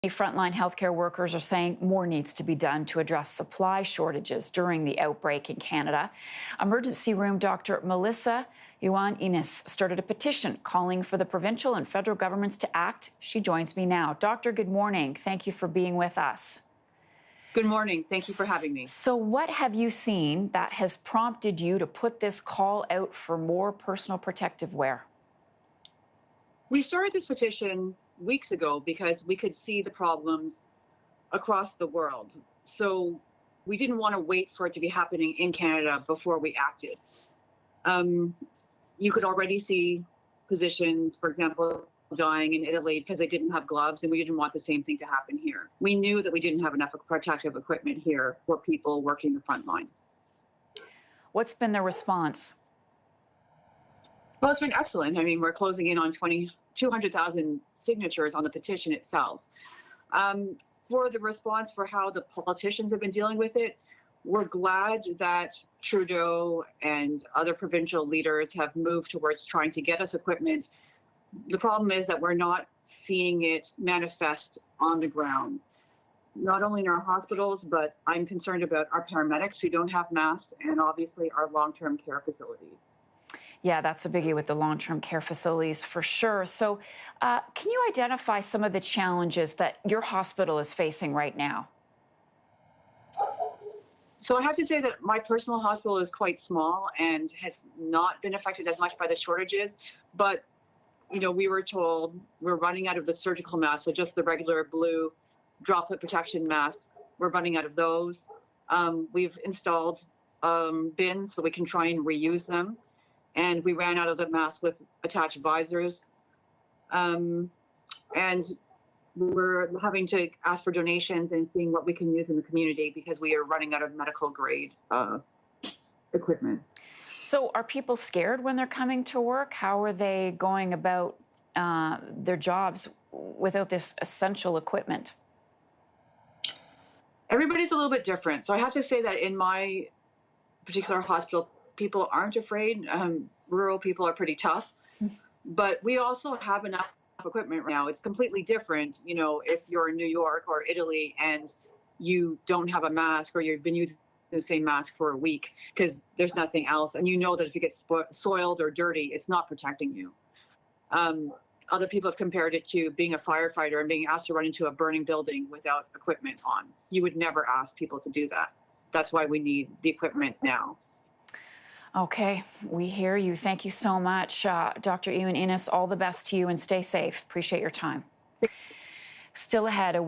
Frontline healthcare workers are saying more needs to be done to address supply shortages during the outbreak in Canada. Emergency room Dr. Melissa Yuan-Inness started a petition calling for the provincial and federal governments to act. She joins me now. Doctor, good morning. Thank you for being with us. Good morning. Thank you for having me. So what have you seen that has prompted you to put this call out for more personal protective wear? We started this petition weeks ago because we could see the problems across the world. So we didn't want to wait for it to be happening in Canada before we acted. You could already see physicians, for example, dying in Italy because they didn't have gloves, and we didn't want the same thing to happen here. We knew that we didn't have enough protective equipment here for people working the front line. What's been the response? Well, it's been excellent. I mean, we're closing in on 200,000 signatures on the petition itself. For the response for how the politicians have been dealing with it, we're glad that Trudeau and other provincial leaders have moved towards trying to get us equipment. The problem is that we're not seeing it manifest on the ground, not only in our hospitals, but I'm concerned about our paramedics who don't have masks, and obviously our long-term care facilities. Yeah, that's a biggie with the long-term care facilities for sure. So can you identify some of the challenges that your hospital is facing right now? So I have to say that my personal hospital is quite small and has not been affected as much by the shortages. But, you know, we were told we're running out of the surgical masks, so just the regular blue droplet protection masks. We're running out of those. We've installed bins so we can try and reuse them. And we ran out of the masks with attached visors. And we're having to ask for donations and seeing what we can use in the community because we are running out of medical grade equipment. So are people scared when they're coming to work? How are they going about their jobs without this essential equipment? Everybody's a little bit different. So I have to say that in my particular hospital, people aren't afraid. Rural people are pretty tough. But we also have enough equipment right now. It's completely different, you know, if you're in New York or Italy and you don't have a mask or you've been using the same mask for a week because there's nothing else. And you know that if you get soiled or dirty, it's not protecting you. Other people have compared it to being a firefighter and being asked to run into a burning building without equipment on. You would never ask people to do that. That's why we need the equipment now. Okay, we hear you. Thank you so much, Dr. Yuan-Inness. All the best to you and stay safe. Appreciate your time. Still ahead, a